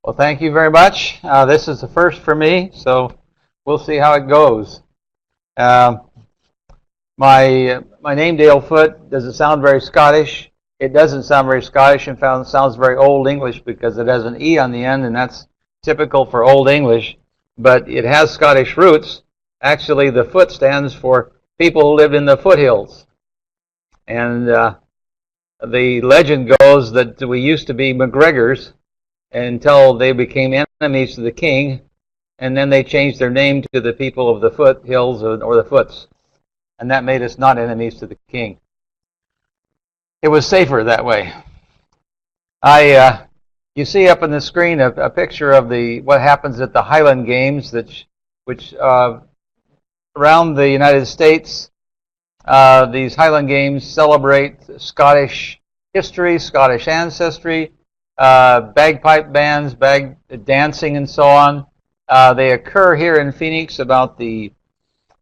Well, thank you very much. This is the first for me, so we'll see how it goes. Um my name, Dale Foote, does it sound very Scottish? It doesn't sound very Scottish. In fact, it sounds very Old English because it has an E on the end, and that's typical for Old English. But it has Scottish roots. Actually, the Foot stands for people who lived in the foothills. And the legend goes that we used to be McGregors until they became enemies to the king, and then they changed their name to the people of the foothills or the Foots, and that made us not enemies to the king. It was safer that way. You see up on the screen a picture of what happens at the Highland Games, which around the United States, these Highland Games celebrate Scottish history, Scottish ancestry, bagpipe bands, bag dancing, and so on. They occur here in Phoenix about the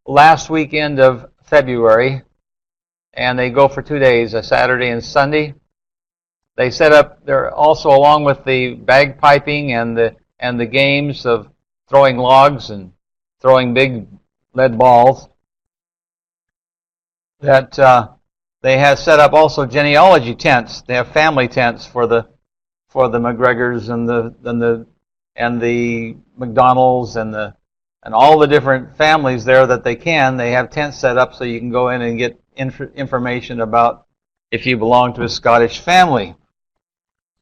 last weekend of February, and they go for 2 days, a Saturday and Sunday. They set up there also, along with the bagpiping and the games of throwing logs and throwing big lead balls, that they have set up also genealogy tents. They have family tents for the McGregors and the McDonalds and all the different families there that they can. They have tents set up so you can go in and get information about if you belong to a Scottish family.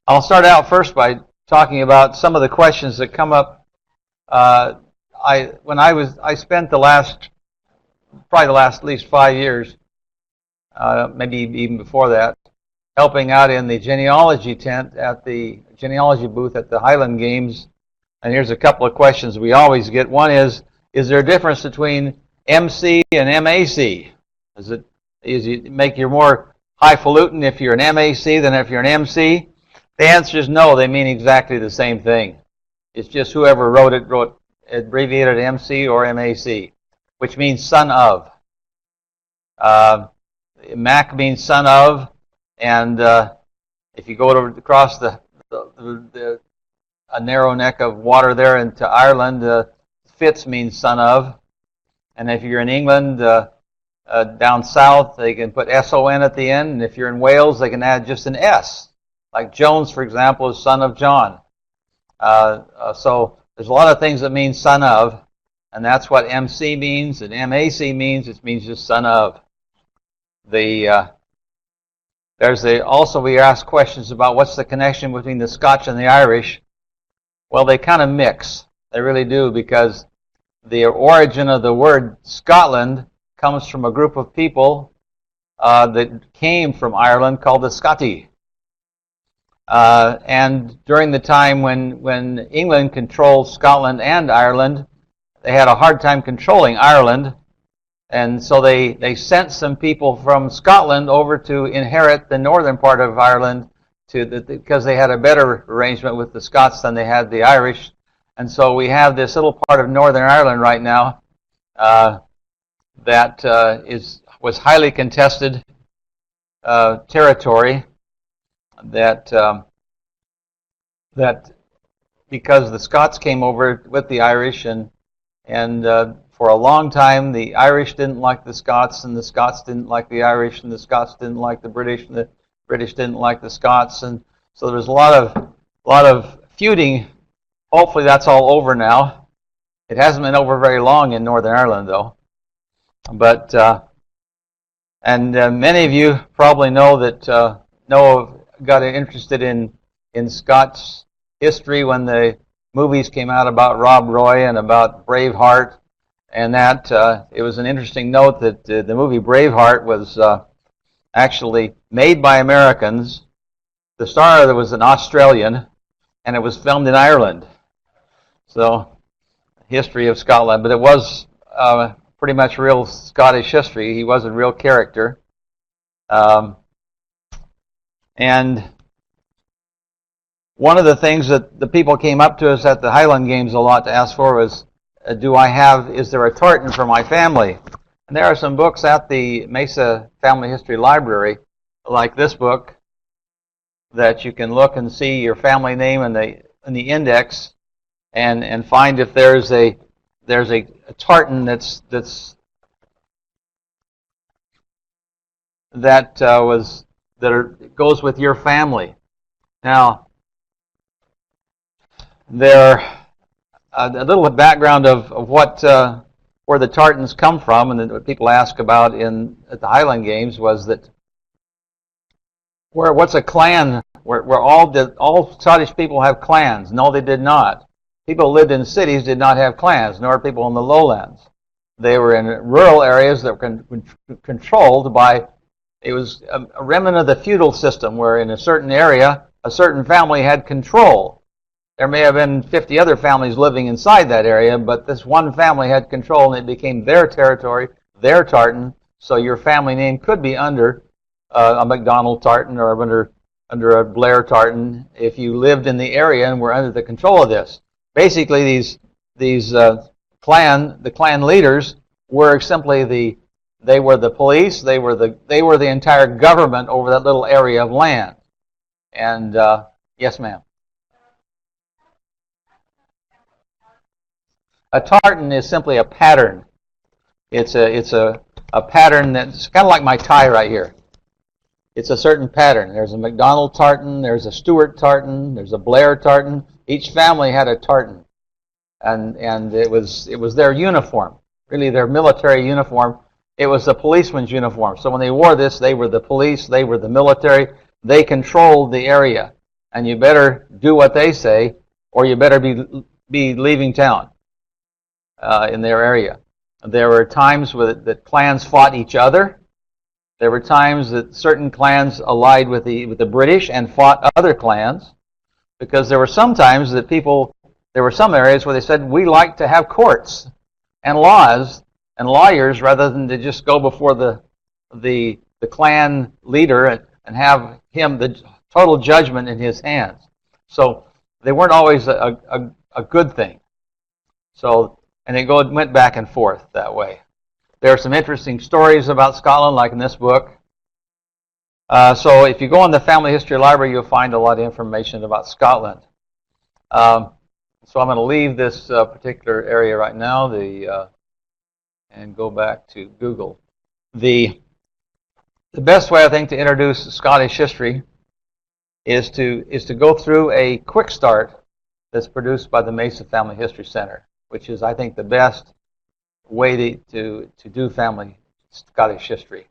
I'll start out first by talking about some of the questions that come up. I spent probably the last at least 5 years, maybe even before that, helping out in the genealogy tent at the genealogy booth at the Highland Games. And here's a couple of questions we always get. One is there a difference between MC and MAC? Does it make you more highfalutin if you're an MAC than if you're an MC? The answer is no. They mean exactly the same thing. It's just whoever wrote abbreviated MC or MAC, which means son of. Mac means son of, and if you go across a narrow neck of water there into Ireland, Fitz means son of. And if you're in England, down south, they can put S-O-N at the end. And if you're in Wales, they can add just an S. Like Jones, for example, is son of John. So there's a lot of things that mean son of, and that's what MC means, and MAC means. It means just son of. Also, we ask questions about what's the connection between the Scotch and the Irish. Well, they kind of mix. They really do, because the origin of the word Scotland comes from a group of people that came from Ireland called the Scotti. And during the time when England controlled Scotland and Ireland, they had a hard time controlling Ireland. And so they sent some people from Scotland over to inherit the northern part of Ireland because they had a better arrangement with the Scots than they had the Irish. And so we have this little part of Northern Ireland right now that was highly contested territory that because the Scots came over with the Irish, and for a long time, the Irish didn't like the Scots, and the Scots didn't like the Irish, and the Scots didn't like the British, and the British didn't like the Scots, and so there's a lot of feuding. Hopefully, that's all over now. It hasn't been over very long in Northern Ireland, though. But many of you probably know that Noah got interested in Scots history when the movies came out about Rob Roy and about Braveheart. And that it was an interesting note that the movie Braveheart was actually made by Americans. The star of it was an Australian, and it was filmed in Ireland. So, history of Scotland, but it was pretty much real Scottish history. He was a real character. And one of the things that the people came up to us at the Highland Games a lot to ask for was, is there a tartan for my family? And there are some books at the Mesa Family History Library, like this book, that you can look and see your family name, and index and find if there's a tartan that goes with your family. Now, a little background of what where the tartans come from, and what people ask about at the Highland Games was that what's a clan? Where all Scottish people have clans? No, they did not. People who lived in cities did not have clans, nor people in the lowlands. They were in rural areas that were controlled by. It was a remnant of the feudal system, where in a certain area, a certain family had control. There may have been 50 other families living inside that area, but this one family had control, and it became their territory, their tartan. So your family name could be under a MacDonald tartan or under a Blair tartan if you lived in the area and were under the control of this. Basically, the clan leaders were simply they were the police. They were the entire government over that little area of land. And yes, ma'am. A tartan is simply a pattern. It's a pattern that's kind of like my tie right here. It's a certain pattern. There's a MacDonald tartan, there's a Stewart tartan, there's a Blair tartan. Each family had a tartan, and it was their uniform, really their military uniform. It was the policeman's uniform. So when they wore this, they were the police, they were the military. They controlled the area, and you better do what they say, or you better be leaving town in their area. There were times that clans fought each other. There were times that certain clans allied with the British and fought other clans, because there were some times that there were some areas where they said, we like to have courts and laws and lawyers rather than to just go before the clan leader and have him the total judgment in his hands. So they weren't always a good thing. So, and it went back and forth that way. There are some interesting stories about Scotland, like in this book. So if you go on the Family History Library, you'll find a lot of information about Scotland. So I'm going to leave this particular area right now and go back to Google. The best way, I think, to introduce Scottish history is to go through a quick start that's produced by the Mesa Family History Center, which is, I think, the best way to do family Scottish history.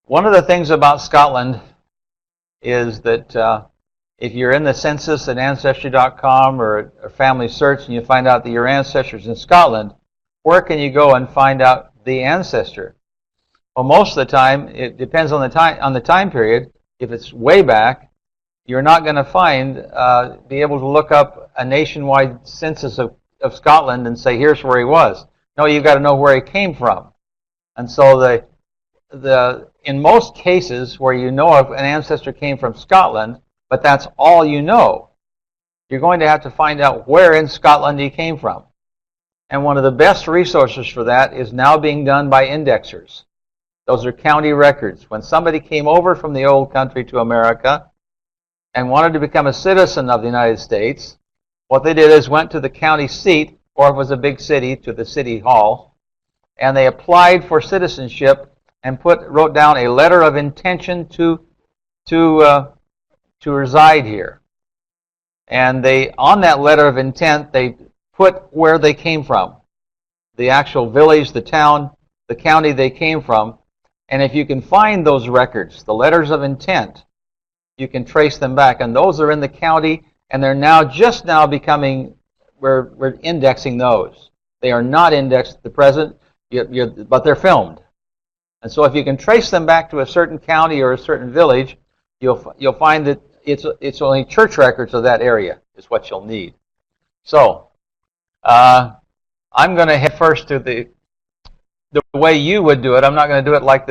One of the things about Scotland is that if you're in the census at Ancestry.com or Family Search and you find out that your ancestor's in Scotland, where can you go and find out the ancestor? Well, most of the time, it depends on the time period. If it's way back, you're not going to be able to look up a nationwide census of Scotland and say, here's where he was. No, you've got to know where he came from. And so in most cases where you know if an ancestor came from Scotland, but that's all you know, you're going to have to find out where in Scotland he came from. And one of the best resources for that is now being done by indexers. Those are county records. When somebody came over from the old country to America and wanted to become a citizen of the United States, what they did is went to the county seat, or if it was a big city, to the city hall, and they applied for citizenship and wrote down a letter of intention to reside here. And on that letter of intent, they put where they came from, the actual village, the town, the county they came from. And if you can find those records, the letters of intent, you can trace them back. And those are in the county, and they're just now becoming, we're indexing those. They are not indexed at the present, but they're filmed. And so if you can trace them back to a certain county or a certain village, you'll find that it's only church records of that area is what you'll need. So I'm going to head first to the way you would do it. I'm not going to do it like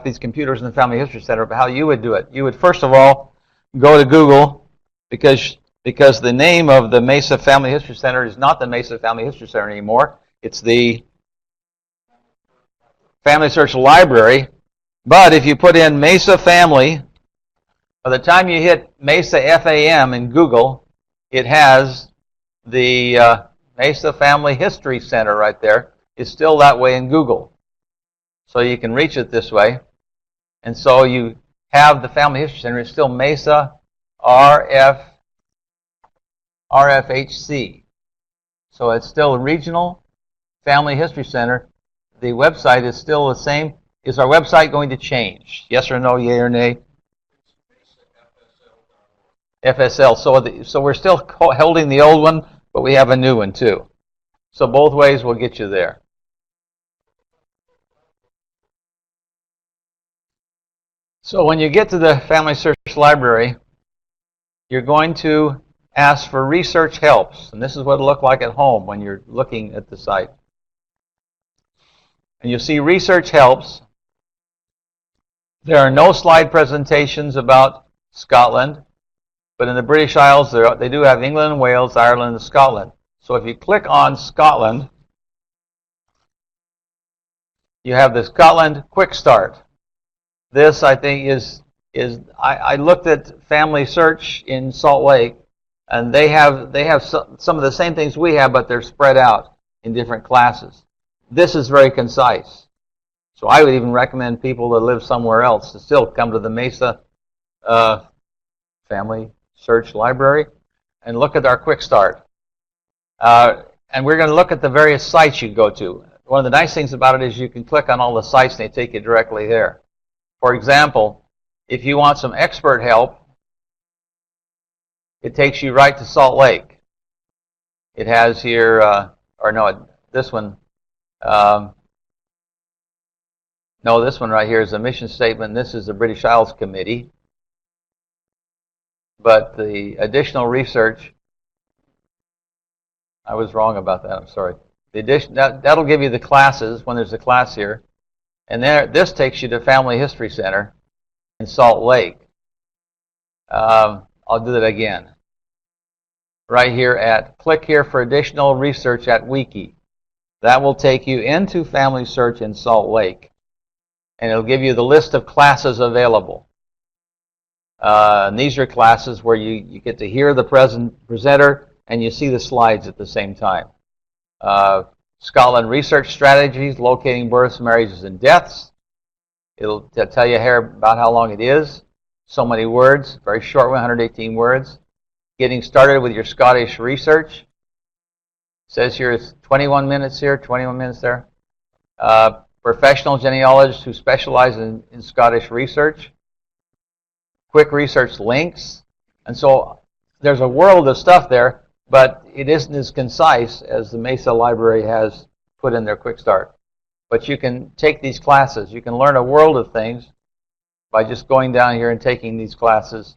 these computers in the Family History Center, but how you would do it. You would first of all go to Google, because the name of the Mesa Family History Center is not the Mesa Family History Center anymore. It's the Family Search Library. But if you put in Mesa Family By the time you hit Mesa FAM in Google, it has the Mesa Family History Center right there. It's still that way in Google. So you can reach it this way. And so you have the Family History Center. It's still Mesa RFHC. So it's still a regional Family History Center. The website is still the same. Is our website going to change? Yes or no, yay or nay? FSL. So we're still holding the old one, but we have a new one too. So both ways will get you there. So when you get to the Family Search Library, you're going to ask for research helps. And this is what it'll look like at home when you're looking at the site. And you'll see research helps. There are no slide presentations about Scotland, but in the British Isles, they do have England and Wales, Ireland, and Scotland. So if you click on Scotland, you have the Scotland Quick Start. This, I think, I looked at Family Search in Salt Lake, and they have some of the same things we have, but they're spread out in different classes. This is very concise. So I would even recommend people that live somewhere else to still come to the Mesa Family Search Library and look at our Quick Start. And we're going to look at the various sites you go to. One of the nice things about it is you can click on all the sites and they take you directly there. For example, if you want some expert help, it takes you right to Salt Lake. It has here, this one. No, this one right here is a mission statement. This is the British Isles Committee. But the additional research, I was wrong about that. I'm sorry. That'll give you the classes when there's a class here. And this takes you to Family History Center in Salt Lake. I'll do that again. Right here click here for additional research at Wiki. That will take you into Family Search in Salt Lake. And it'll give you the list of classes available. And these are classes where you get to hear the presenter and you see the slides at the same time. Scotland Research Strategies, Locating Births, Marriages, and Deaths. It'll tell you here about how long it is. So many words, very short 118 words. Getting started with your Scottish research. It says here it's 21 minutes here, 21 minutes there. Professional genealogists who specialize in Scottish research. Quick research links. And so there's a world of stuff there, but it isn't as concise as the Mesa Library has put in their Quick Start. But you can take these classes. You can learn a world of things by just going down here and taking these classes.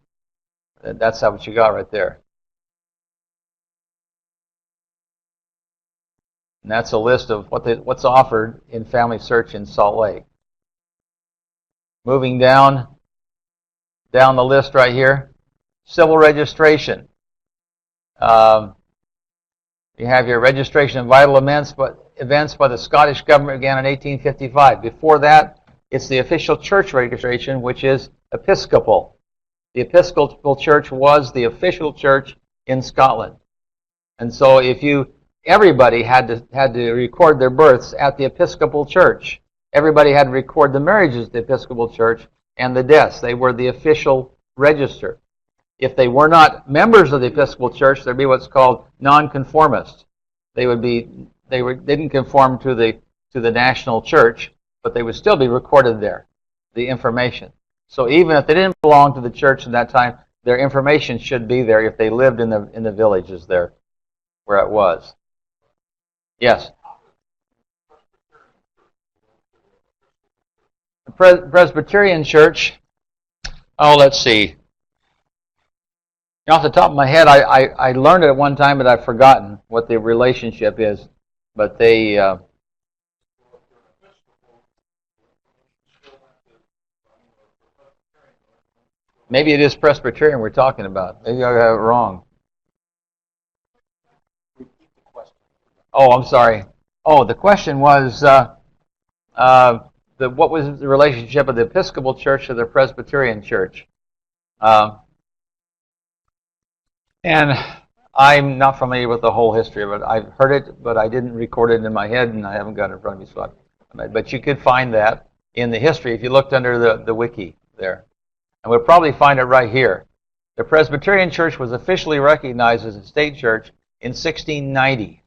That's what you got right there. And that's a list of what's offered in Family Search in Salt Lake. Moving down the list right here, civil registration. You have your registration of vital events by the Scottish government began in 1855. Before that, it's the official church registration, which is Episcopal. The Episcopal Church was the official church in Scotland. And so everybody had to record their births at the Episcopal Church. Everybody had to record the marriages at the Episcopal Church and the deaths. They were the official register. If they were not members of the Episcopal Church, there'd be what's called nonconformist. They didn't conform to the national church, but they would still be recorded there, the information. So even if they didn't belong to the church at that time, their information should be there if they lived in the villages there where it was. Yes. The Presbyterian Church, let's see. Off the top of my head, I learned it at one time, but I've forgotten what the relationship is. But they... maybe it is Presbyterian we're talking about. Maybe I got it wrong. Oh, I'm sorry. Oh, the question was, what was the relationship of the Episcopal Church to the Presbyterian Church? And I'm not familiar with the whole history of it. I've heard it, but I didn't record it in my head, and I haven't got it in front of me. But you could find that in the history if you looked under the wiki there. And we'll probably find it right here. The Presbyterian Church was officially recognized as a state church in 1690.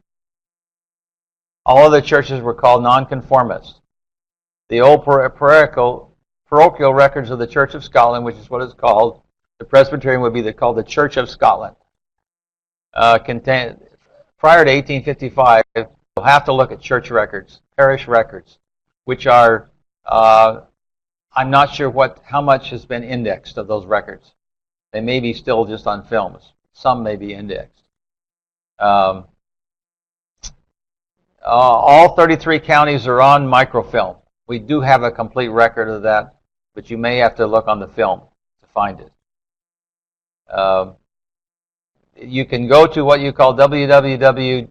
All other churches were called nonconformist. The old parochial records of the Church of Scotland, which is what it's called, the Presbyterian would be called the Church of Scotland. Prior to 1855, you'll have to look at church records, parish records, which are, I'm not sure how much has been indexed of those records. They may be still just on films. Some may be indexed. All 33 counties are on microfilm. We do have a complete record of that, but you may have to look on the film to find it. You can go to what you call www.genuki,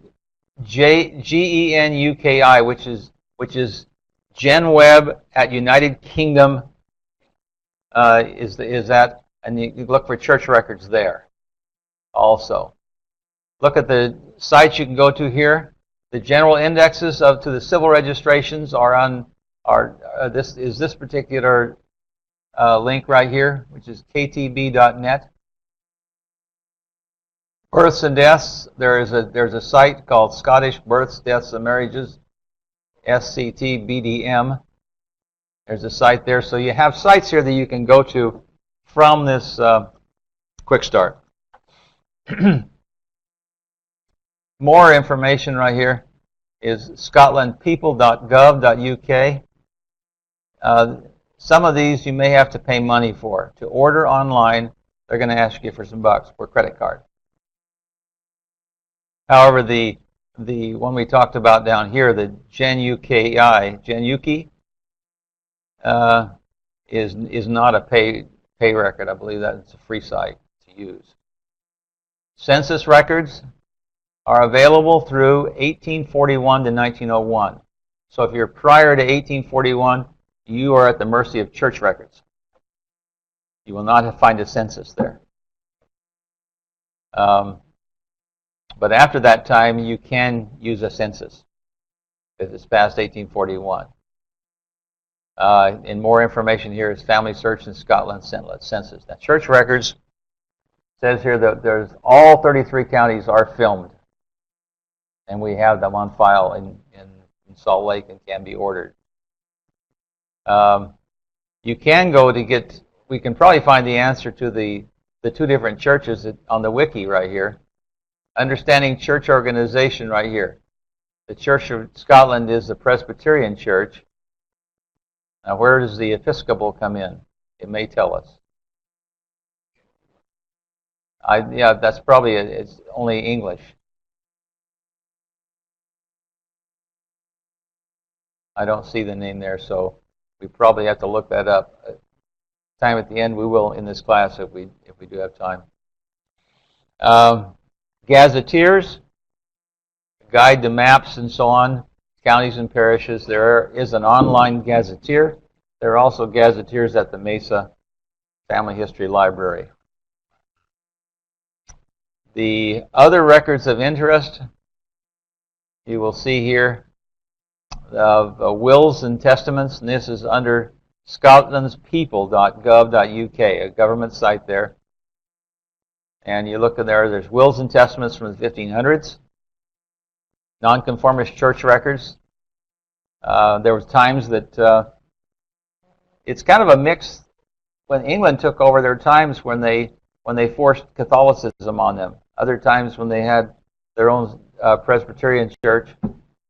which is GenWeb at United Kingdom. Is that, and you look for church records there. Also, look at the sites you can go to here. The general indexes to the civil registrations are on this particular link right here, which is ktb.net. Births and deaths. There's a site called Scottish Births, Deaths, and Marriages, SCTBDM. There's a site there, so you have sites here that you can go to from this quick start. More information right here is scotlandpeople.gov.uk. Some of these you may have to pay money for. To order online, they're going to ask you for some bucks for a credit card. However, the one we talked about down here, the Genuki, is not a pay record. I believe that it's a free site to use. Census records are available through 1841 to 1901. So if you're prior to 1841, you are at the mercy of church records. You will not find a census there. But after that time, you can use a census if it's past 1841. And more information here is FamilySearch in Scotland census. Now, church records says here that there's all 33 counties are filmed, and we have them on file in Salt Lake and can be ordered. You can go to get. We can probably find the answer to the two different churches on the wiki right here. Understanding church organization right here. The Church of Scotland is the Presbyterian Church. Now, where does the Episcopal come in? It may tell us. Yeah, that's probably it's only English. I don't see the name there, so we probably have to look that up. Time at the end, we will in this class if we do have time. Gazetteers, guide to maps and so on, counties and parishes. There is an online gazetteer. There are also gazetteers at the Mesa Family History Library. The other records of interest you will see here of wills and testaments, and this is under scotlandspeople.gov.uk, a government site there. And you look in there, there's wills and testaments from the 1500s, nonconformist church records. There was times that it's kind of a mix. When England took over, there were times when they forced Catholicism on them. Other times when they had their own Presbyterian church,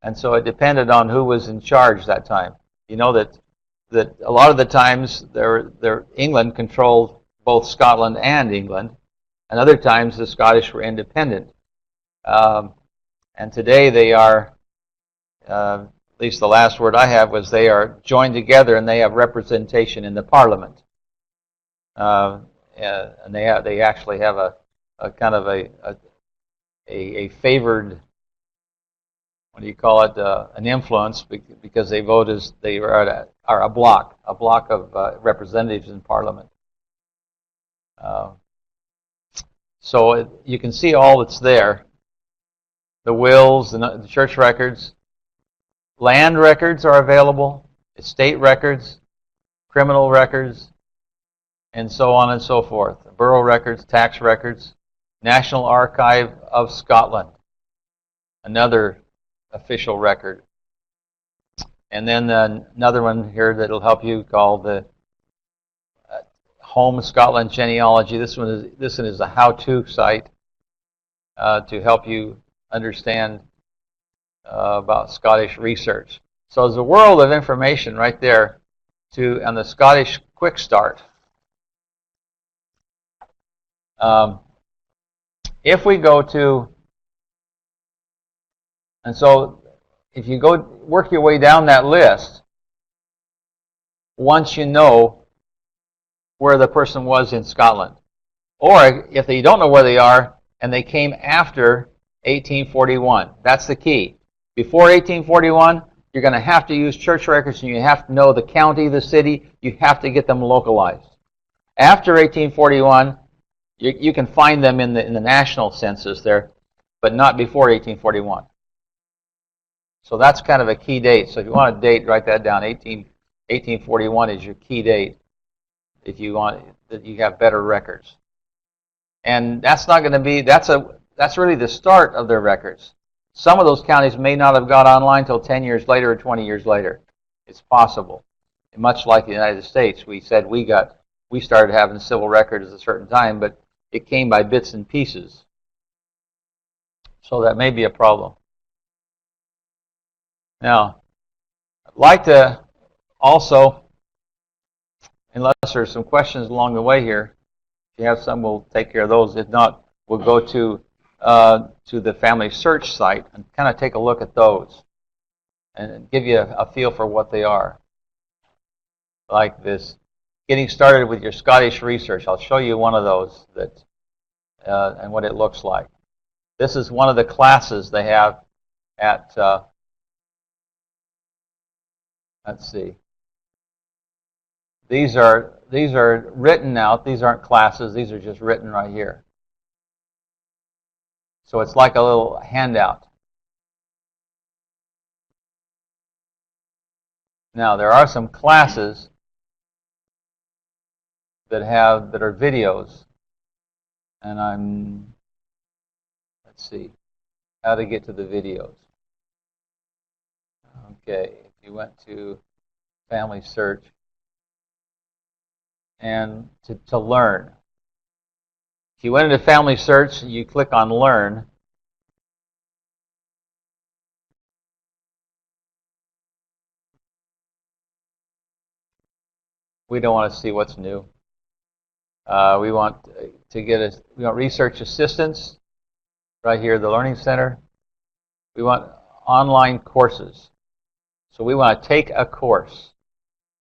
and so it depended on who was in charge that time. You know that a lot of the times England controlled both Scotland and England. And other times the Scottish were independent. And today they are, at least the last word I have was they are joined together and they have representation in the Parliament. And they actually have a kind of a favored, what do you call it, an influence because they vote as they are a block of representatives in Parliament. So you can see all that's there. The wills, the church records. Land records are available, estate records, criminal records, and so on and so forth. Borough records, tax records, National Archive of Scotland, another official record. And then another one here that will help you called the Home Scotland Genealogy. This one is a how-to site to help you understand about Scottish research. So there's a world of information right there on the Scottish Quick Start. If we go to, and so if you go work your way down that list, once you know where the person was in Scotland, or if they don't know where they are and they came after 1841, that's the key. Before 1841, you're going to have to use church records, and you have to know the county, the city. You have to get them localized. After 1841, you can find them in the national census there, but not before 1841. So that's kind of a key date. So if you want a date, write that down. 1841 is your key date if you want that you have better records. And that's not going to be that's really the start of their records. Some of those counties may not have got online until 10 years later or 20 years later. It's possible. And much like the United States, we said we started having civil records at a certain time, but it came by bits and pieces. So that may be a problem. Now, I'd like to also, unless there's some questions along the way here, if you have some, we'll take care of those. If not, we'll go to the Family Search site and kind of take a look at those and give you a feel for what they are. Like this, getting started with your Scottish research. I'll show you one of those that and what it looks like. This is one of the classes they have at, let's see. These are written out. These aren't classes. These are just written right here. So it's like a little handout. Now there are some classes that are videos, and let's see how to get to the videos. Okay, if you went to Family Search and to learn. If you went into Family Search, you click on Learn. We don't want to see what's new. We want research assistance right here, the Learning Center. We want online courses. So we want to take a course.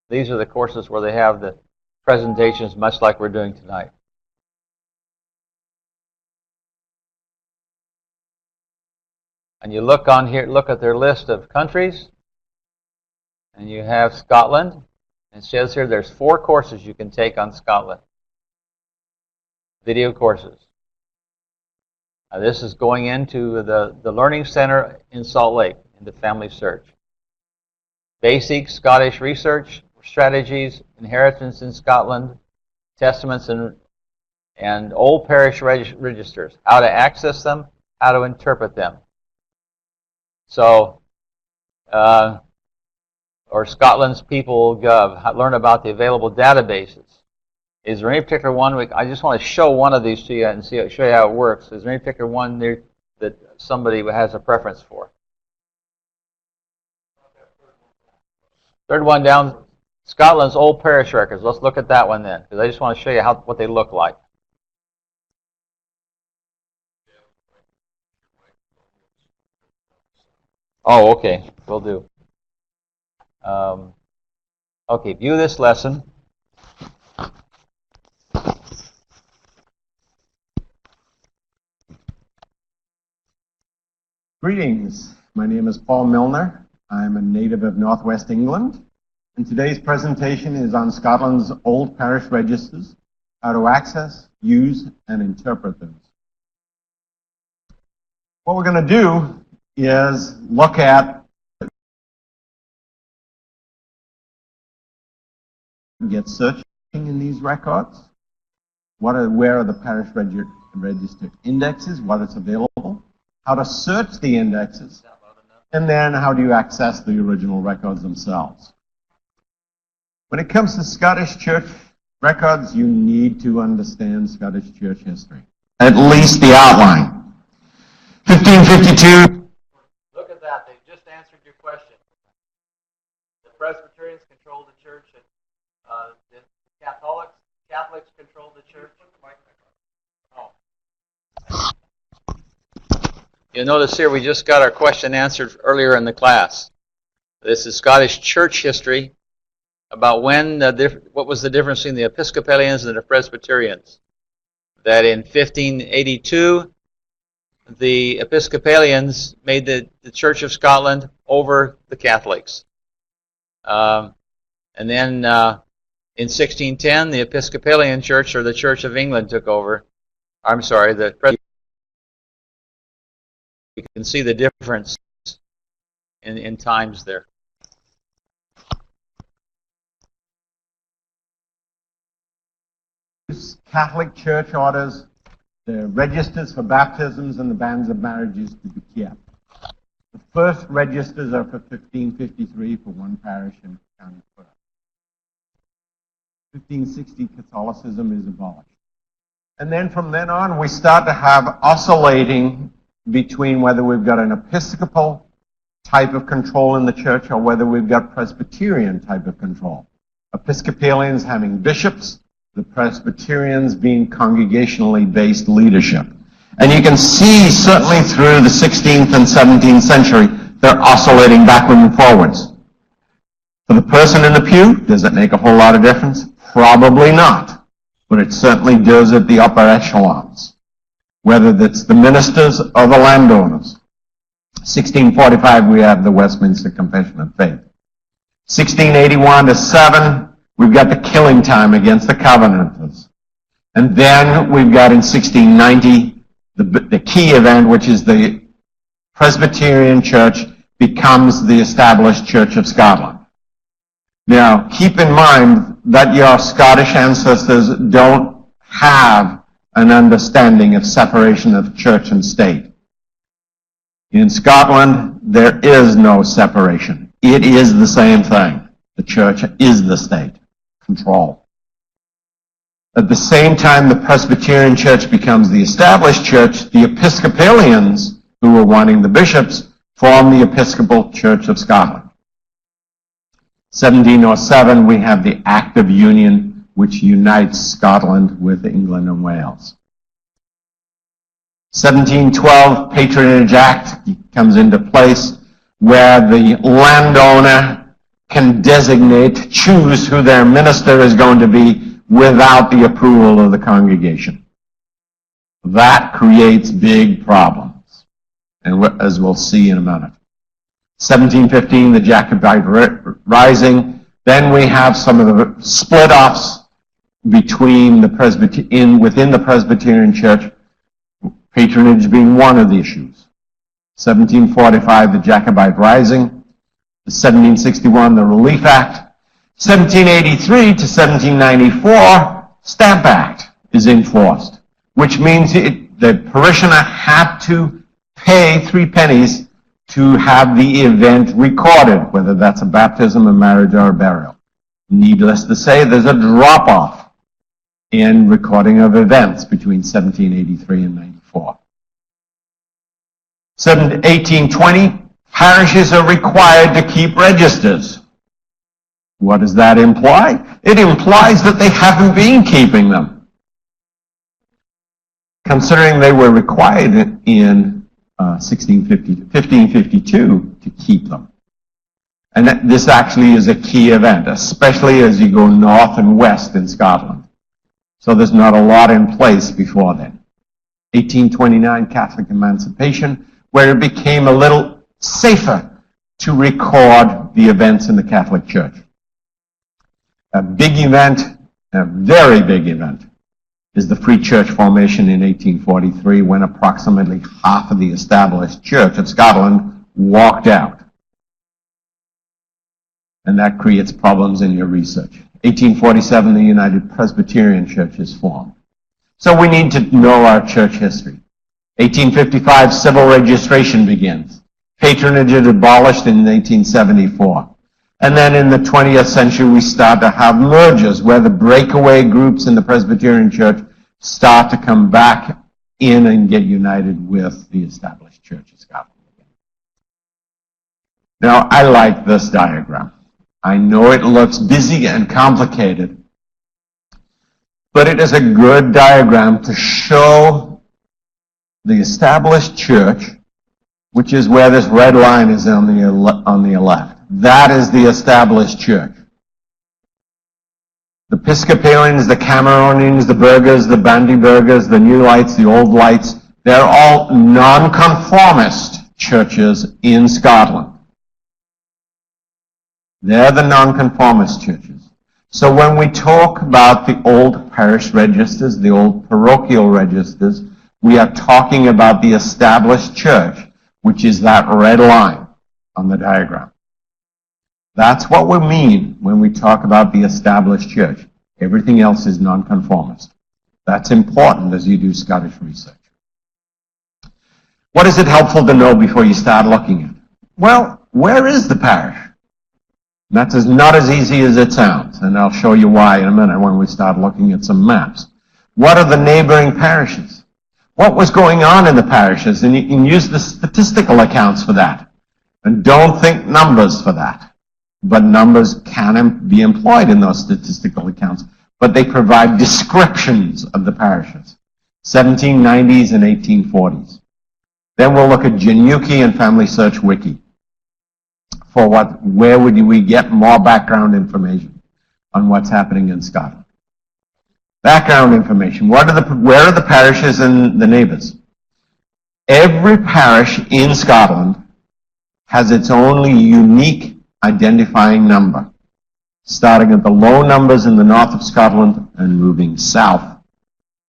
These are the courses where they have the presentations, much like we're doing tonight. And you look on here, look at their list of countries, and you have Scotland. It says here there's 4 courses you can take on Scotland. Video courses. Now this is going into the Learning Center in Salt Lake, into Family Search. Basic Scottish Research Strategies, Inheritance in Scotland, Testaments and Old Parish Registers. How to access them, how to interpret them. So, or Scotland's People Gov, learn about the available databases. Is there any particular one? I just want to show one of these to you and show you how it works. Is there any particular one there that somebody has a preference for? Third one down, Scotland's Old Parish Records. Let's look at that one then, because I just want to show you what they look like. Oh, okay, will do. Okay, view this lesson. Greetings. My name is Paul Milner. I'm a native of Northwest England, and today's presentation is on Scotland's Old Parish Registers how to access, use, and interpret those. What we're going to do is look at get searching in these records. Where are the parish register indexes, what is available, how to search the indexes, and then how do you access the original records themselves. When it comes to Scottish Church records, you need to understand Scottish Church history, at least the outline. 1552. Look at that. They just answered your question. The Presbyterians controlled the church, and the Catholics controlled the church. Oh. You'll notice here we just got our question answered earlier in the class. This is Scottish Church history about when what was the difference between the Episcopalians and the Presbyterians. That in 1582, the Episcopalians made the Church of Scotland over the Catholics. And then in 1610, the Episcopalian Church, or the Church of England, took over. I'm sorry, the Presbyterian. You can see the difference in times there. Catholic Church orders the registers for baptisms and the banns of marriages to be kept. The first registers are for 1553 for one parish in County Clare. 1560, Catholicism is abolished. And then from then on, we start to have oscillating between whether we've got an Episcopal type of control in the church or whether we've got Presbyterian type of control. Episcopalians having bishops, the Presbyterians being congregationally based leadership. And you can see, certainly through the 16th and 17th century, they're oscillating backward and forwards. For the person in the pew, does it make a whole lot of difference? Probably not. But it certainly does at the upper echelons, whether that's the ministers or the landowners. 1645, we have the Westminster Confession of Faith. 1681 to 7, we've got the killing time against the Covenanters. And then we've got in 1690, the key event, which is the Presbyterian Church becomes the established Church of Scotland. Now, keep in mind that your Scottish ancestors don't have an understanding of separation of church and state. In Scotland, there is no separation. It is the same thing. The church is the state. Control. At the same time, the Presbyterian Church becomes the established church. The Episcopalians, who were wanting the bishops, form the Episcopal Church of Scotland. 1707, we have the Act of Union, which unites Scotland with England and Wales. 1712, Patronage Act comes into place, where the landowner can designate, choose who their minister is going to be without the approval of the congregation. That creates big problems, and as we'll see in a minute. 1715, the Jacobite Rising. Then we have some of the split-offs between the within the Presbyterian Church, patronage being one of the issues. 1745, the Jacobite Rising. 1761, the Relief Act. 1783 to 1794, Stamp Act is enforced, which means the parishioner had to pay 3 pennies to have the event recorded, whether that's a baptism, a marriage, or a burial. Needless to say, there's a drop-off in recording of events between 1783 and 94. 1820, parishes are required to keep registers. What does that imply? It implies that they haven't been keeping them, considering they were required in 1552 to keep them. And this actually is a key event, especially as you go north and west in Scotland. So there's not a lot in place before then. 1829, Catholic Emancipation, where it became a little safer to record the events in the Catholic Church. A big event, a very big event, is the Free Church formation in 1843, when approximately half of the established church of Scotland walked out. And that creates problems in your research. 1847, the United Presbyterian Church is formed. So we need to know our church history. 1855, civil registration begins. Patronage is abolished in 1874. And then in the 20th century, we start to have mergers where the breakaway groups in the Presbyterian Church start to come back in and get united with the established Church of Scotland. Now, I like this diagram. I know it looks busy and complicated, but it is a good diagram to show the established church, which is where this red line is on the left. That is the established church. The Episcopalians, the Cameronians, the Burghers, the Bandyburgers, the New Lights, the Old Lights, they're all nonconformist churches in Scotland. They're the nonconformist churches. So when we talk about the old parish registers, the old parochial registers, we are talking about the established church, which is that red line on the diagram. That's what we mean when we talk about the established church. Everything else is nonconformist. That's important as you do Scottish research. What is it helpful to know before you start looking at it? Well, where is the parish? That's not as easy as it sounds, and I'll show you why in a minute when we start looking at some maps. What are the neighboring parishes? What was going on in the parishes? And you can use the statistical accounts for that. And don't think numbers for that. But numbers can be employed in those statistical accounts. But they provide descriptions of the parishes. 1790s and 1840s. Then we'll look at Genealogy and FamilySearch Wiki. For where would we get more background information on what's happening in Scotland? Background information. Where are the parishes and the neighbors? Every parish in Scotland has its own unique identifying number, starting at the low numbers in the north of Scotland and moving south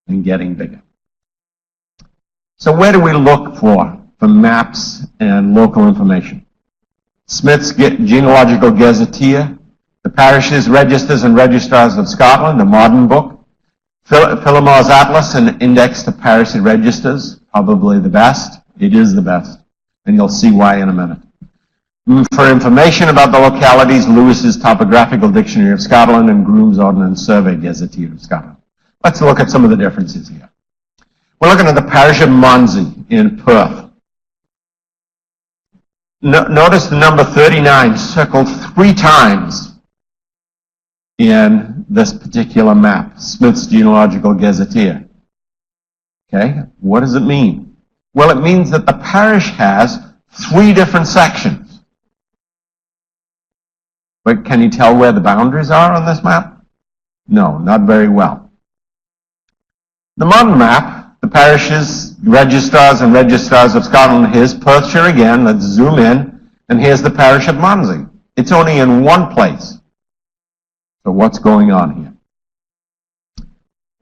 and getting bigger. So where do we look for maps and local information? Smith's Genealogical Gazetteer, the Parishes, Registers and Registrars of Scotland, a modern book, Philemore's Atlas, an index to parish registers, probably the best. It is the best, and you'll see why in a minute. For information about the localities, Lewis's Topographical Dictionary of Scotland and Groom's Ordnance Survey Gazetteer of Scotland. Let's look at some of the differences here. We're looking at the parish of Monsey in Perth. Notice the number 39 circled 3 times in this particular map, Smith's Genealogical Gazetteer. Okay, what does it mean? Well, it means that the parish has 3 different sections. But can you tell where the boundaries are on this map? No, not very well. The modern map, the parishes, registrars and registrars of Scotland, here's Perthshire again, let's zoom in, and here's the parish of Monsey. It's only in one place. So what's going on here?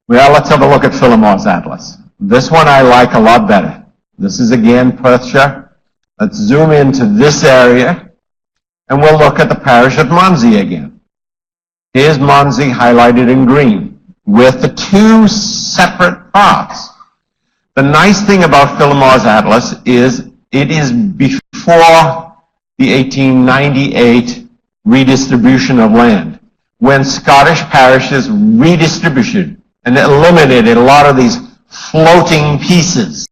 Well, let's have a look at Philemore's Atlas. This one I like a lot better. This is again Perthshire. Let's zoom into this area, and we'll look at the parish of Monsey again. Here's Monsey highlighted in green, with the 2 separate parts. The nice thing about Philemore's Atlas is it is before the 1898 redistribution of land, when Scottish parishes redistributed and eliminated a lot of these floating pieces.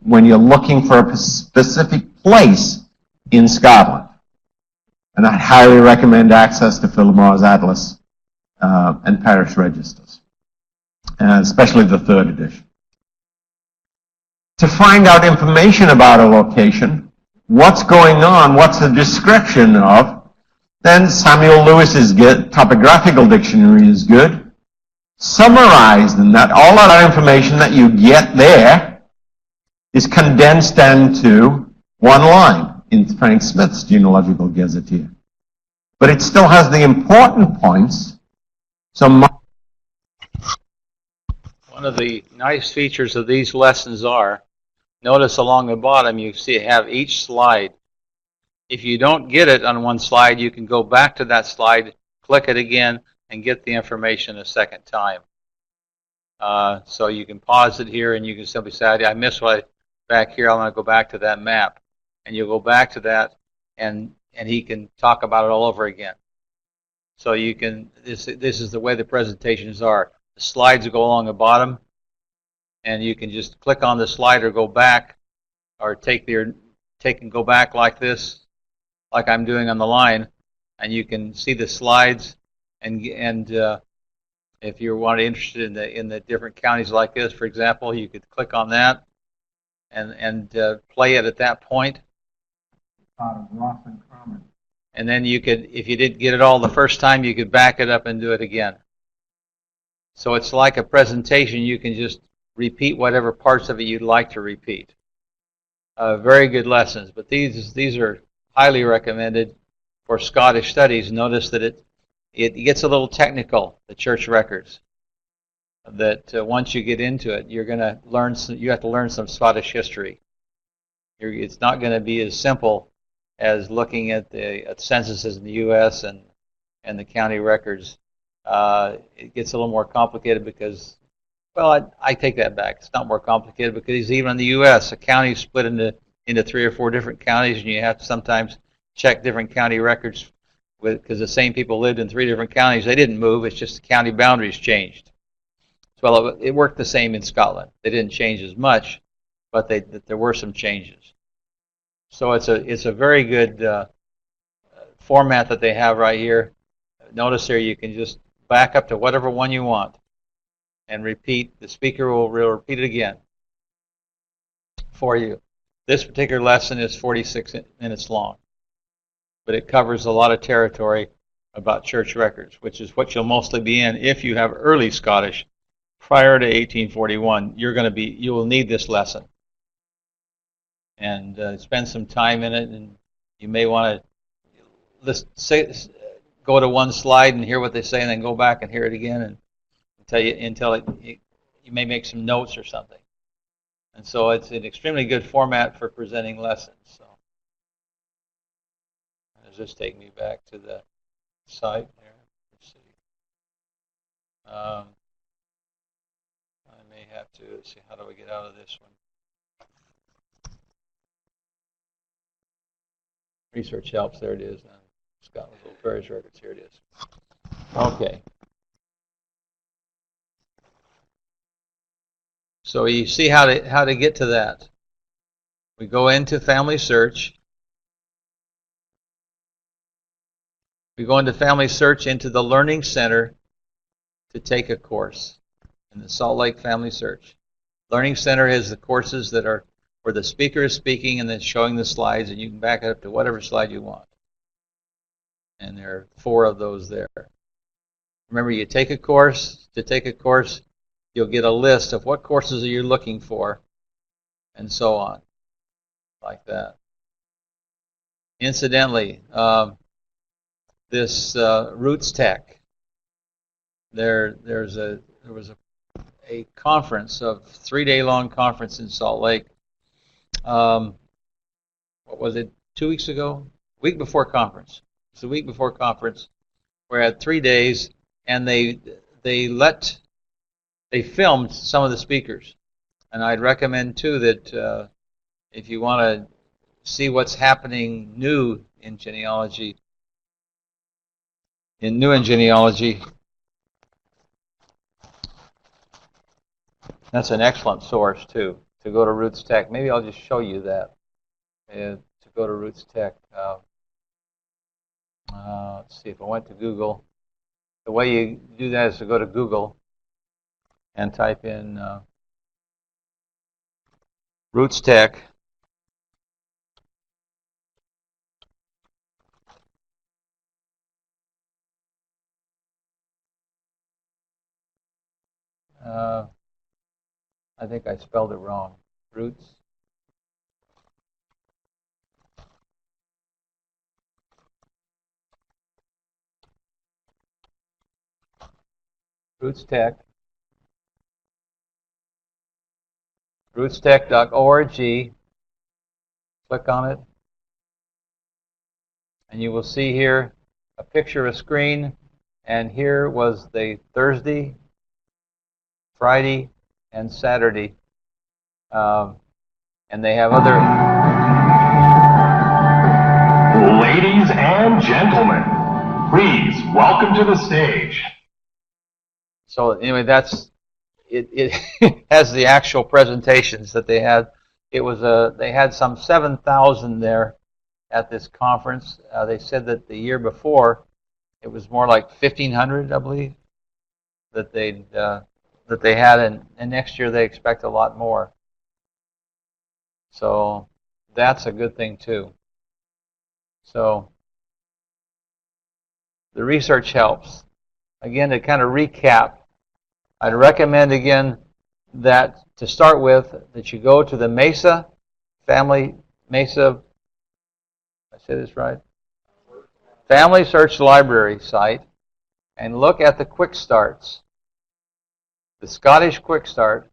When you're looking for a specific place in Scotland. And I highly recommend access to Philemore's Atlas and parish registers, especially the 3rd edition. To find out information about a location, what's going on, what's the description of, then Samuel Lewis's Topographical Dictionary is good. Summarized in that, all of that information that you get there is condensed into One line in Frank Smith's genealogical gazetteer. But it still has the important points. So one of the nice features of these lessons are, notice along the bottom you see have each slide. If you don't get it on one slide, you can go back to that slide, click it again, and get the information a second time. So you can pause it here and you can simply say, I missed what back here, I want to go back to that map. And you'll go back to that and he can talk about it all over again. So you can, this is the way the presentations are. The slides go along the bottom and you can just click on the slide or go back or take and go back like this, like I'm doing on the line, and you can see the slides and if you're interested in the different counties like this, for example, you could click on that and play it at that point. And then you could, if you didn't get it all the first time, you could back it up and do it again. So it's like a presentation. You can just repeat whatever parts of it you'd like to repeat. Very good lessons, but these are highly recommended for Scottish studies. Notice that it gets a little technical, the church records. That once you get into it, you're going to learn. You have to learn some Scottish history. It's not going to be as simple as looking at the censuses in the U.S. and the county records. It gets a little more complicated because, well, I take that back. It's not more complicated because even in the U.S., a county is split into 3 or 4 different counties, and you have to sometimes check different county records because the same people lived in 3 different counties. They didn't move. It's just the county boundaries changed. Well, it worked the same in Scotland. They didn't change as much, but there were some changes. So it's a very good format that they have right here. Notice here you can just back up to whatever one you want and repeat. The speaker will repeat it again for you. This particular lesson is 46 minutes long, but it covers a lot of territory about church records, which is what you'll mostly be in if you have early Scottish. Prior to 1841, you will need this lesson, and spend some time in it. And you may want to go to one slide and hear what they say, and then go back and hear it again, and you may make some notes or something. And so it's an extremely good format for presenting lessons. So does this take me back to the site here? Let's see. I may have to see, how do we get out of this one? Research helps. There it is. Scotland's Little Parish Records. Here it is. Okay. So you see how to get to that. We go into Family Search. We go into Family Search into the Learning Center to take a course in the Salt Lake Family Search. Learning Center is the courses that are where the speaker is speaking and then showing the slides, and you can back it up to whatever slide you want. And there are 4 of those there. Remember, you take a course. To take a course, you'll get a list of what courses are you looking for, and so on, like that. Incidentally, this Roots Tech, there was a conference, a 3-day-long conference in Salt Lake. What was it? 2 weeks ago? Week before conference. It's the week before conference. We had 3 days, and they filmed some of the speakers. And I'd recommend too that if you want to see what's happening new in genealogy, that's an excellent source too, to go to Roots Tech. Maybe I'll just show you that. To go to Roots Tech. Let's see, if I went to Google, the way you do that is to go to Google and type in Roots Tech. I think I spelled it wrong. Roots RootsTech, rootstech.org. Click on it, and you will see here a picture of a screen, and here was the Thursday, Friday, and Saturday, and they have other... Ladies and gentlemen, please welcome to the stage. So anyway, that's it. It has the actual presentations that they had. It was they had some 7,000 there at this conference. They said that the year before it was more like 1,500, I believe, that they had, and next year they expect a lot more. So that's a good thing too. So the research helps. Again, to kind of recap, I'd recommend again that to start with, that you go to the Mesa, I say this right? Family Search Library site, and look at the quick starts, the Scottish quick start,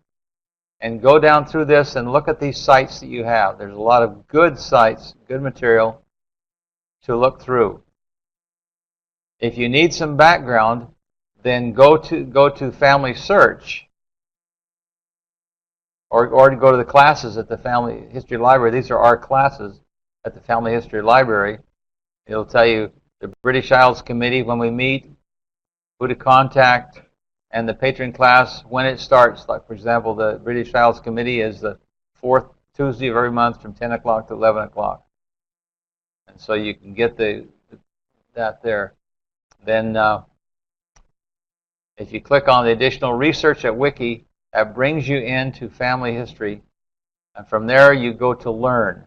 and go down through this and look at these sites that you have. There's a lot of good sites, good material to look through. If you need some background, then go to Family Search, or go to the classes at the Family History Library. These are our classes at the Family History Library. It'll tell you the British Isles Committee when we meet, who to contact, and the patron class when it starts. Like, for example, the British Isles Committee is the 4th Tuesday of every month from 10 o'clock to 11 o'clock. And so you can get that there. Then if you click on the additional research at Wiki, that brings you into family history. And from there, you go to learn.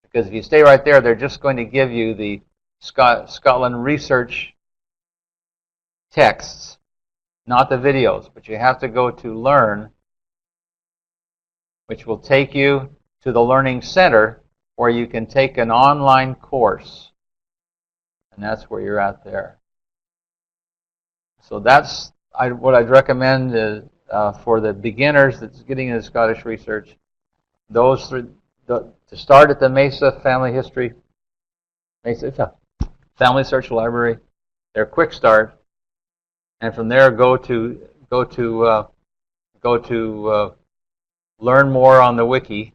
Because if you stay right there, they're just going to give you the Scotland research texts, not the videos. But you have to go to learn, which will take you to the Learning Center, where you can take an online course. And that's where you're at there. So that's what I'd recommend for the beginners that's getting into Scottish research. Those three, to start at the Mesa Family Search Library, their quick start, and from there go to learn more on the wiki.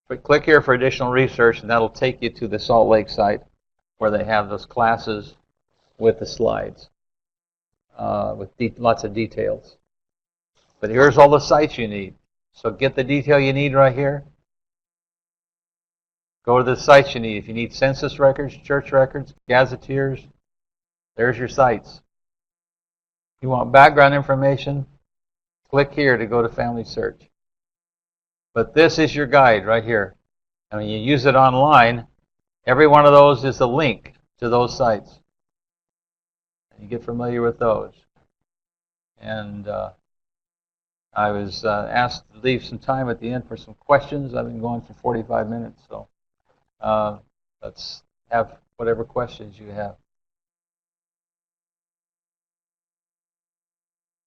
But click here for additional research, and that'll take you to the Salt Lake site, where they have those classes with the slides, with lots of details. But here's all the sites you need. So get the detail you need right here. Go to the sites you need. If you need census records, church records, gazetteers, there's your sites. If you want background information, click here to go to Family Search. But this is your guide right here. And when you use it online, every one of those is a link to those sites. You get familiar with those. And I was asked to leave some time at the end for some questions. I've been going for 45 minutes, so let's have whatever questions you have.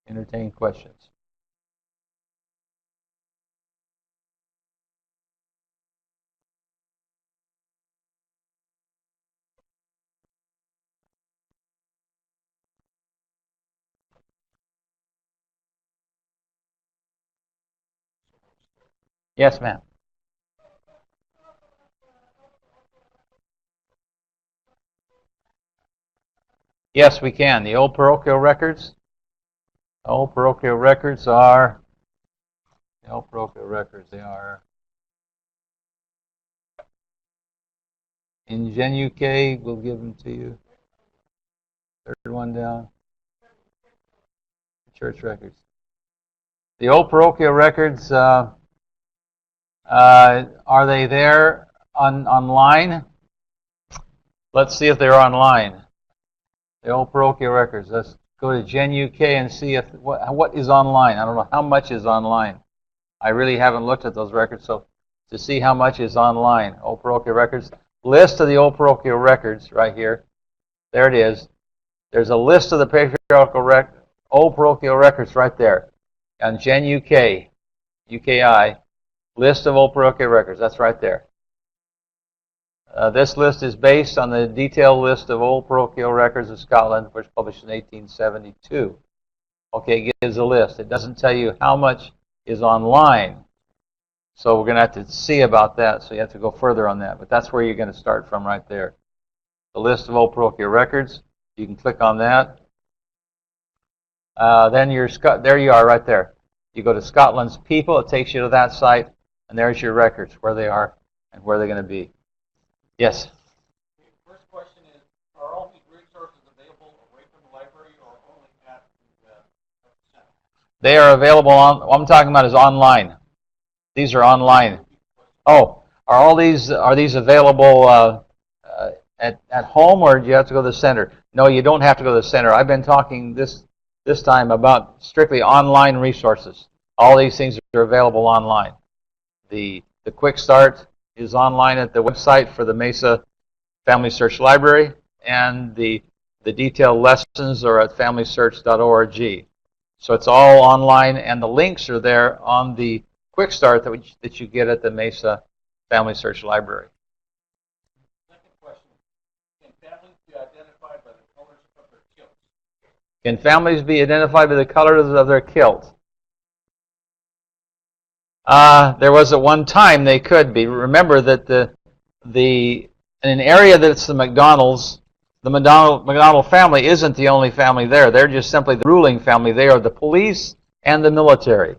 Entertain questions. Yes, ma'am. Yes, we can. The old parochial records. The old parochial records are. The old parochial records. They are in GenUK. We'll give them to you. Third one down. Church records. The old parochial records. Are they there online? Let's see if they're online. The old parochial records. Let's go to GenUK and see if what is online. I don't know how much is online. I really haven't looked at those records, so to see how much is online. Old parochial records. List of the old parochial records right here There it is. There's a list of the old parochial records right there. On Gen UK, UKI, list of old parochial records. That's right there. This list is based on the detailed list of old parochial records of Scotland, which was published in 1872. Okay, it gives a list. It doesn't tell you how much is online. So we're going to have to see about that, so you have to go further on that. But that's where you're going to start from right there. The list of old parochial records. You can click on that. Then there you are right there. You go to Scotland's People. It takes you to that site, and there's your records, where they are and where they're going to be. Yes? First question is, are all these resources available away from the library or only at the center? They are available on, what I'm talking about is online. These are online. Oh, are these available at home, or do you have to go to the center? No, you don't have to go to the center. I've been talking this time about strictly online resources. All these things are available online. The Quick Start is online at the website for the Mesa FamilySearch Library, and the detailed lessons are at familysearch.org. So it's all online, and the links are there on the Quick Start that you get at the Mesa FamilySearch Library. Second question, can families be identified by the colors of their kilts? Can families be identified by the colors of their kilt? There was at one time they could be. Remember that in an area that's the McDonald's, the McDonald family isn't the only family there. They're just simply the ruling family. They are the police and the military.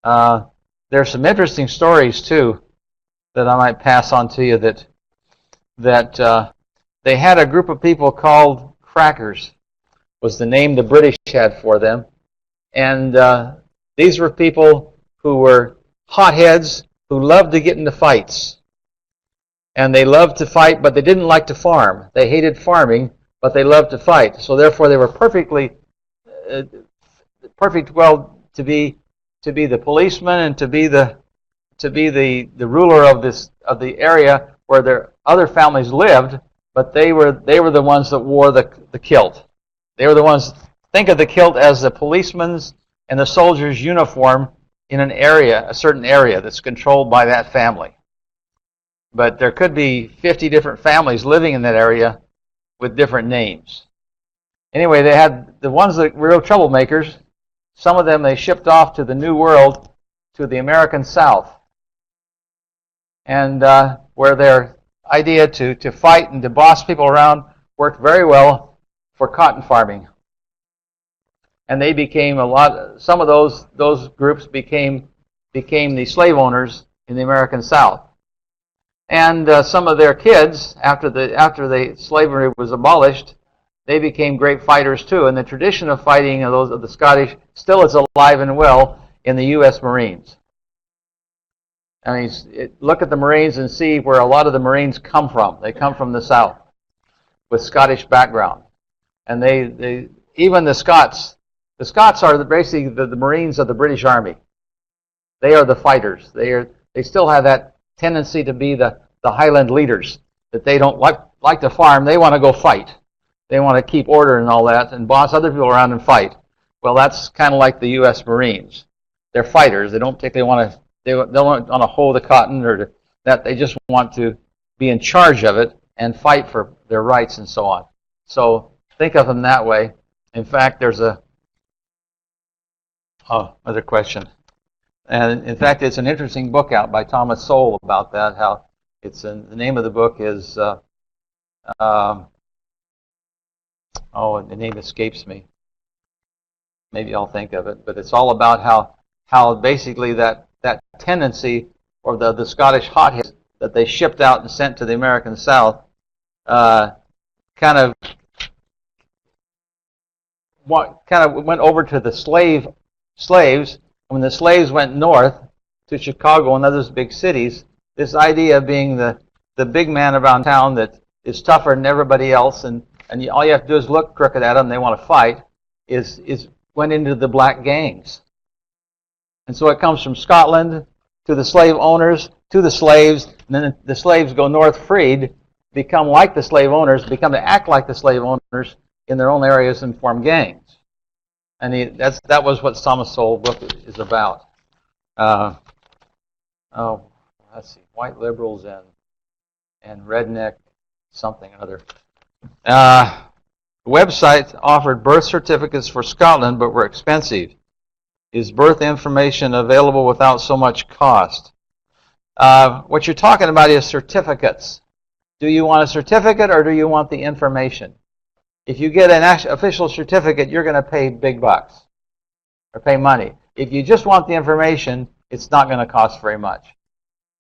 There's some interesting stories too that I might pass on to you. That they had a group of people called Crackers, was the name the British had for them, and these were people who were hotheads who loved to get into fights. And they loved to fight, but they didn't like to farm. They hated farming, but they loved to fight. So therefore, they were perfect well to be the policeman and to be the ruler of the area where their other families lived. But they were the ones that wore the kilt. They were the ones. Think of the kilt as the policeman's and the soldier's uniform in an area, a certain area that's controlled by that family. But there could be 50 different families living in that area with different names. Anyway, they had the ones that were real troublemakers. Some of them they shipped off to the New World, to the American South, and where their idea to fight and to boss people around worked very well for cotton farming. And they became some of those groups became the slave owners in the American South. And some of their kids, after the slavery was abolished, they became great fighters too. And the tradition of fighting of the Scottish still is alive and well in the U.S. Marines. I mean, look at the Marines and see where a lot of the Marines come from. They come from the South with Scottish background. And they even the Scots. The Scots are basically the Marines of the British Army. They are the fighters. They still have that tendency to be the Highland leaders, that they don't like to farm. They want to go fight. They want to keep order and all that and boss other people around and fight. Well, that's kind of like the U.S. Marines. They're fighters. They don't particularly want to. They don't want to hoe the cotton or that. They just want to be in charge of it and fight for their rights and so on. So think of them that way. In fact, there's another question. And in fact, it's an interesting book out by Thomas Sowell about that. How the name of the book is the name escapes me. Maybe I'll think of it. But it's all about how basically that tendency or the Scottish hotheads that they shipped out and sent to the American South kind of went over to the slaves. When the slaves went north to Chicago and other big cities, this idea of being the big man around town that is tougher than everybody else, and all you have to do is look crooked at them, they want to fight, went into the black gangs. And so it comes from Scotland to the slave owners to the slaves, and then the slaves go north freed become like the slave owners, become to act like the slave owners in their own areas and form gangs. And that was what Thomas Sowell's book is about. Let's see, white liberals and redneck something or other. The website offered birth certificates for Scotland, but were expensive. Is birth information available without so much cost? What you're talking about is certificates. Do you want a certificate or do you want the information? If you get an official certificate, you're going to pay big bucks or pay money. If you just want the information, it's not going to cost very much.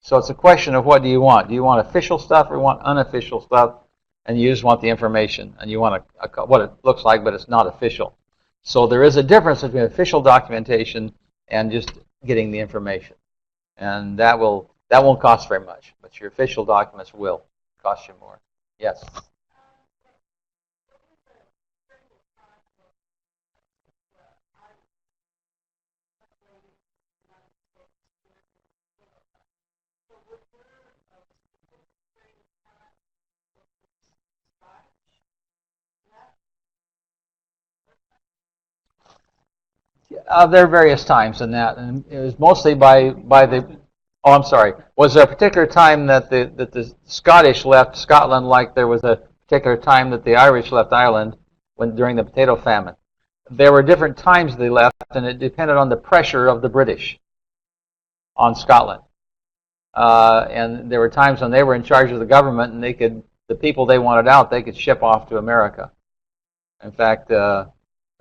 So it's a question of what do you want? Do you want official stuff or you want unofficial stuff? And you just want the information and you want what it looks like, but it's not official. So there is a difference between official documentation and just getting the information. And that won't cost very much, but your official documents will cost you more. Yes? There are various times in that, and it was mostly by the. Oh, I'm sorry. Was there a particular time that the Scottish left Scotland, like there was a particular time that the Irish left Ireland during the potato famine? There were different times they left, and it depended on the pressure of the British on Scotland. And there were times when they were in charge of the government, and the people they wanted out, they could ship off to America. In fact, a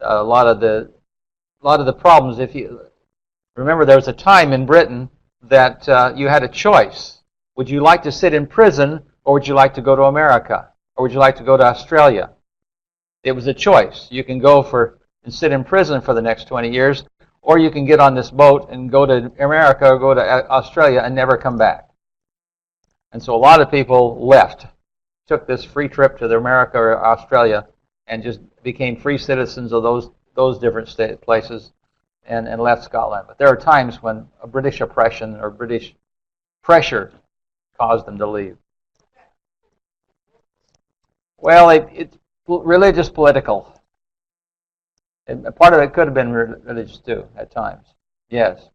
lot of the problems, if you remember, there was a time in Britain that you had a choice. Would you like to sit in prison, or would you like to go to America, or would you like to go to Australia? It was a choice. You can go and sit in prison for the next 20 years, or you can get on this boat and go to America or go to Australia and never come back. And so a lot of people left, took this free trip to America or Australia, and just became free citizens of those different places and left Scotland. But there are times when a British oppression or British pressure caused them to leave. Well, it's religious, political. Part of it could have been religious too, at times. Yes.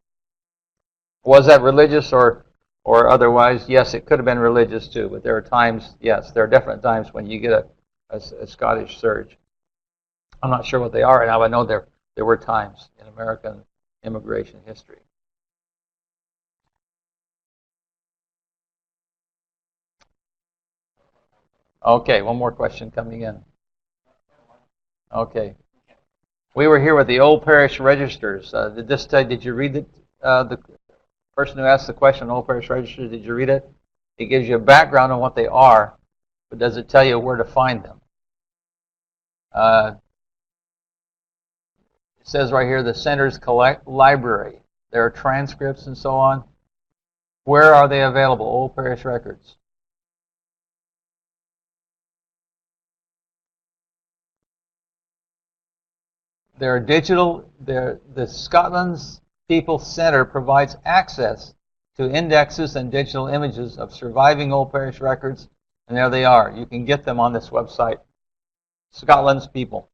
Was that religious or otherwise? Yes, it could have been religious too. But there are times, yes, there are definite times when you get a Scottish surge. I'm not sure what they are right now, but I know there were times in American immigration history. Okay, one more question coming in. Okay. We were here with the old parish registers. Did you read the person who asked the question, old parish registers, did you read it? It gives you a background on what they are, but does it tell you where to find them? It says right here, the center's library. There are transcripts and so on. Where are they available, old parish records? They're digital. The Scotland's People Center provides access to indexes and digital images of surviving old parish records, and there they are. You can get them on this website, Scotland's People.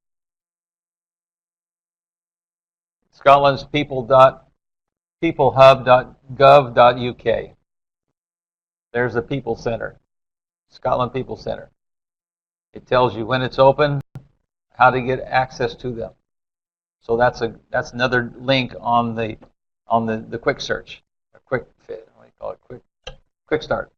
Scotland's peoplehub.gov.uk. There's the People Center, Scotland People Center. It tells you when it's open, how to get access to them. So that's another link on the quick search, a quick fit. What do you call it? Quick start.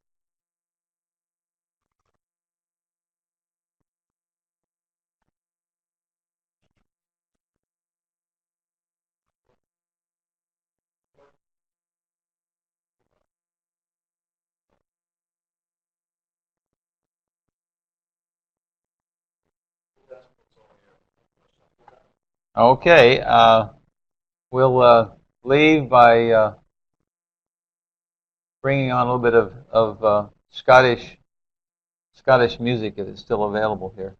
Okay, we'll leave by bringing on a little bit of Scottish music if it's still available here.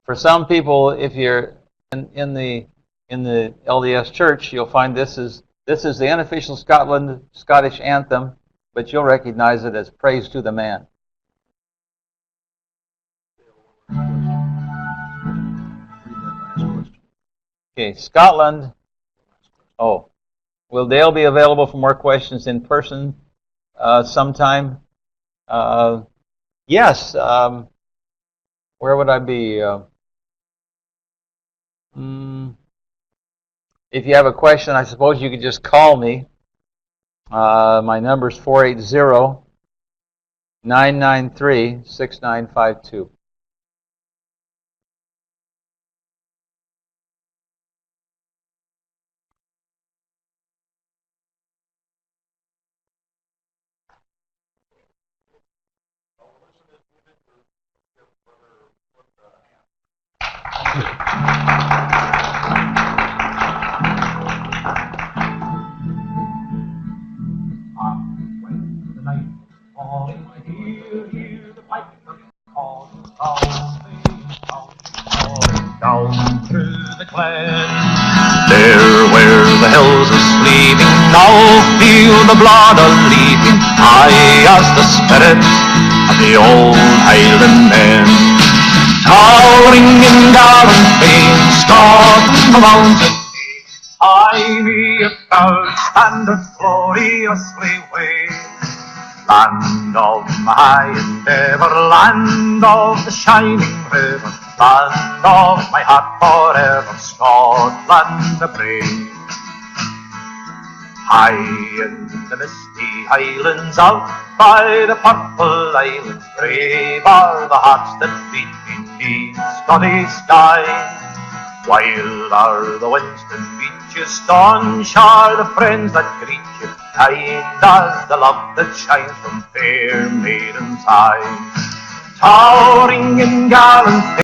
For some people, if you're in the LDS Church, you'll find this is the unofficial Scottish anthem, but you'll recognize it as Praise to the Man. Okay, Scotland. Oh, will Dale be available for more questions in person sometime? Yes. Where would I be? If you have a question, I suppose you could just call me. My number is 480-993-6952. Down through the glen, there where the hills are sleeping, I'll feel the blood a-leaping, high as the spirits of the old Highland men. Towering in gallant fame, Scotland the mountain high me about, and a gloriously wave. Land of my endeavour, land of the shining river, land of my heart forever, Scotland the brave. High in the misty highlands out by the purple islands, brave are the hearts that beat beneath Scottish skies. Wild are the winds that beat you, staunch are the friends that greet you, kind as the love that shines from fair maidens' eyes. Towering in gallant